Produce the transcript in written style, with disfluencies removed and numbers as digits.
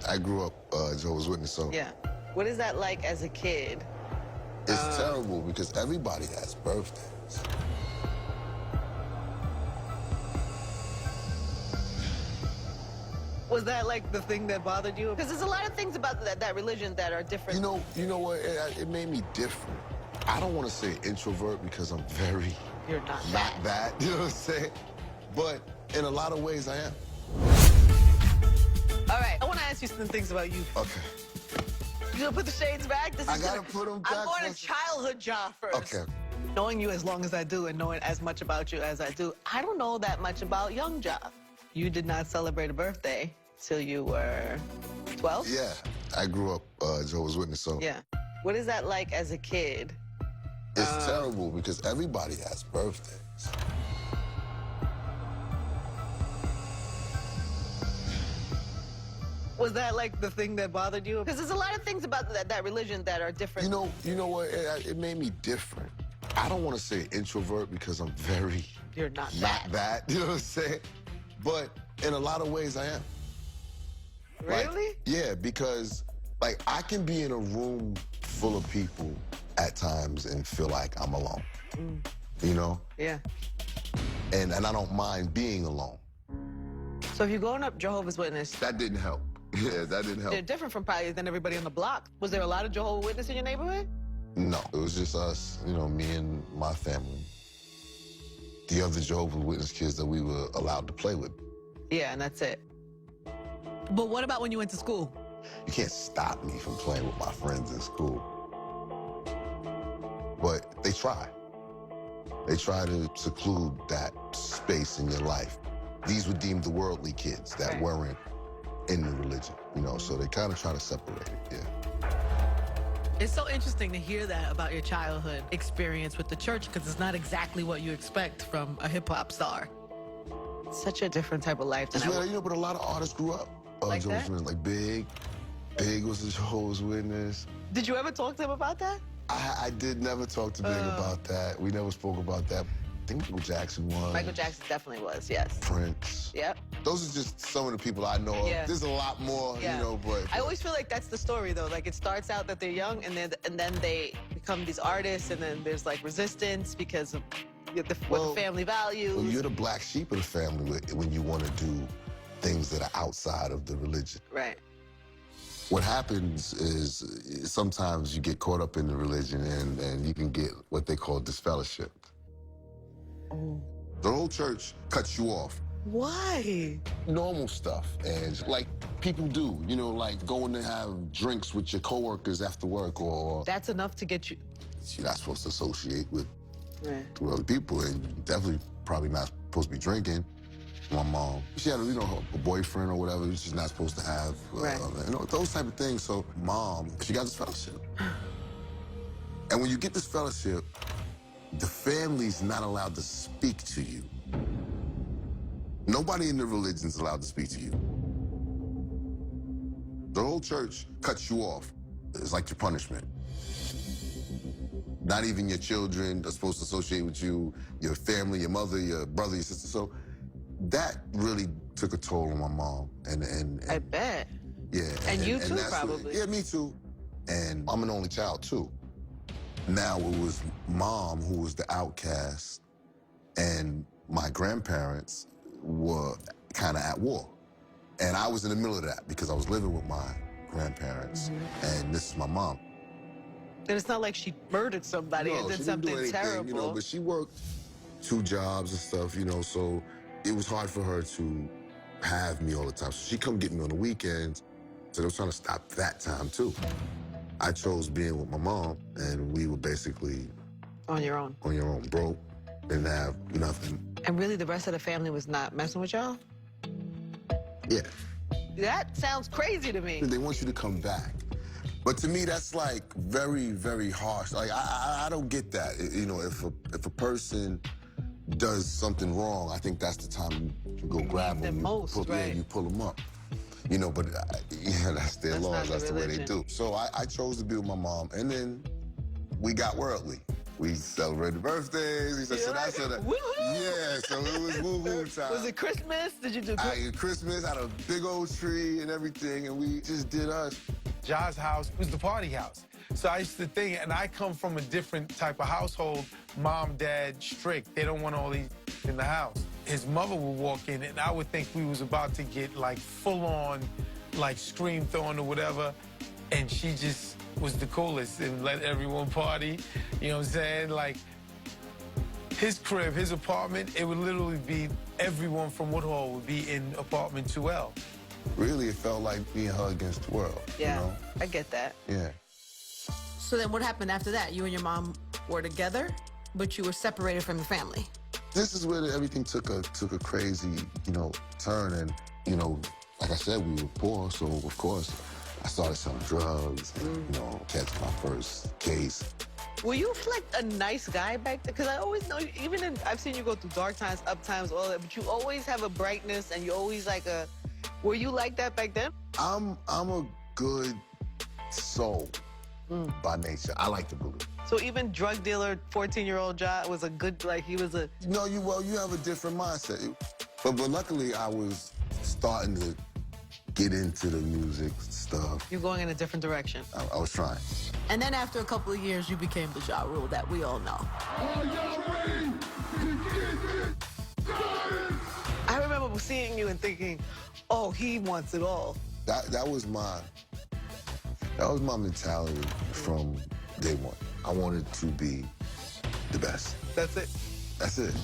I grew up Jehovah's Witness, so Yeah. What is that like as a kid? it's terrible because everybody has birthdays. Was that like the thing that bothered you? Because there's a lot of things about that religion that are different. You know what? It made me different. I don't want to say introvert because I'm very You're not that. You know what I'm saying? But in a lot of ways, I am. All right, I want to ask you some things about you. Okay. You gonna put the shades back? I gotta put them back. I'm going to childhood Ja first. Okay. Knowing you as long as I do and knowing as much about you as I do, I don't know that much about young Ja. You did not celebrate a birthday till you were 12? Yeah, I grew up Jehovah's Witness, so Yeah. What is that like as a kid? it's terrible because everybody has birthdays. Was that like the thing that bothered you? Because there's a lot of things about that religion that are different. You know what? It made me different. I don't want to say introvert because I'm very You're not that. You know what I'm saying? But in a lot of ways, I am. Really? Like, yeah, because like I can be in a room full of people at times and feel like I'm alone. You know? Yeah. And I don't mind being alone. So if you're growing up Jehovah's Witness, That didn't help. Yeah, that didn't help. they're different from probably than everybody on the block. Was there a lot of Jehovah's Witness in your neighborhood? No, it was just us, you know, me and my family. The other Jehovah's Witness kids that we were allowed to play with. Yeah, and that's it. But what about when you went to school? You can't stop me from playing with my friends in school. But they try. They try to seclude that space in your life. These were deemed the worldly kids that Right. weren't in the religion, you know, so they kind of try to separate it, yeah. It's so interesting to hear that about your childhood experience with the church because it's not exactly what you expect from a hip-hop star. Such a different type of life than It's I where, would. you know, but a lot of artists grew up. Like Jehovah's that? Witness, like Big was a Jehovah's Witness. Did you ever talk to him about that? I did never talk to Big about that. We never spoke about that. I think Michael Jackson was. Michael Jackson definitely was, yes. Prince. Yep. Those are just some of the people I know of. Yeah. There's a lot more, Yeah. you know, but I always feel like that's the story, though. Like, it starts out that they're young, and then they become these artists, and then there's, like, resistance because of what the family values. well, you're the black sheep of the family when you want to do things that are outside of the religion. Right. What happens is sometimes you get caught up in the religion and you can get what they call disfellowshipped. The whole church cuts you off. Why? Normal stuff, and like people do, you know, like going to have drinks with your coworkers after work, or That's enough to get you. you're not supposed to associate with Right. other people, and you definitely probably not supposed to be drinking. My mom, she had, you know, a boyfriend or whatever. She's not supposed to have, Right. you know, those type of things. So, mom, she got this fellowship, and when you get this fellowship, the family's not allowed to speak to you. Nobody in the religion's allowed to speak to you. The whole church cuts you off. It's like your punishment. Not even your children are supposed to associate with you, your family, your mother, your brother, your sister. So that really took a toll on my mom. And I bet. yeah. And you too, that's probably. yeah, me too. And I'm an only child too. Now it was mom who was the outcast, and my grandparents were kind of at war. And I was in the middle of that because I was living with my grandparents, and this is my mom. And it's not like she murdered somebody and did she didn't something do anything, terrible. you know, but she worked 2 jobs and stuff, you know, so it was hard for her to have me all the time. So she'd come get me on the weekends, so they was trying to stop that time too. I chose being with my mom, and we were basically On your own. on your own, broke, didn't have nothing. And really, the rest of the family was not messing with y'all? Yeah, That sounds crazy to me. they want you to come back. But to me, that's like very, very harsh. Like, I don't get that. You know, if a person does something wrong, I think that's the time you go grab them. them most, right. You pull them up. You know, but yeah, that's their That's not laws. the That's the way they religion. do. So I chose to be with my mom, and then we got worldly. We celebrated birthdays. He said, so that's it. Yeah, so it was woo-hoo time. Was it Christmas? Did you do Christmas? Had a big old tree and everything, and we just did us. Ja's house was the party house. So I used to think, and I come from a different type of household. Mom, dad, strict. They don't want all these in the house. His mother would walk in, and I would think we was about to get, like, full-on, like, scream throwing or whatever, and she just was the coolest and let everyone party. You know what I'm saying? Like, his crib, his apartment, it would literally be everyone from Woodhall would be in apartment 2L. Really, it felt like being her against the world. Yeah, you know? I get that. Yeah. So then what happened after that? You and your mom were together, but you were separated from your family. This is where everything took a crazy, turn. And, like I said, we were poor, so of course I started selling drugs and, catch my first case. Were you like a nice guy back then? Because I always know, I've seen you go through dark times, up times, all that, but you always have a brightness and you always were you like that back then? I'm a good soul by nature. I like to believe. So even drug dealer, 14-year-old Ja was a good, No, you have a different mindset. But luckily I was starting to get into the music stuff. You're going in a different direction. I was trying. And then after a couple of years, you became the Ja Rule that we all know. Are y'all ready to get it started? I remember seeing you and thinking, oh, he wants it all. That was my mentality from day one. I wanted to be the best. That's it. That's it.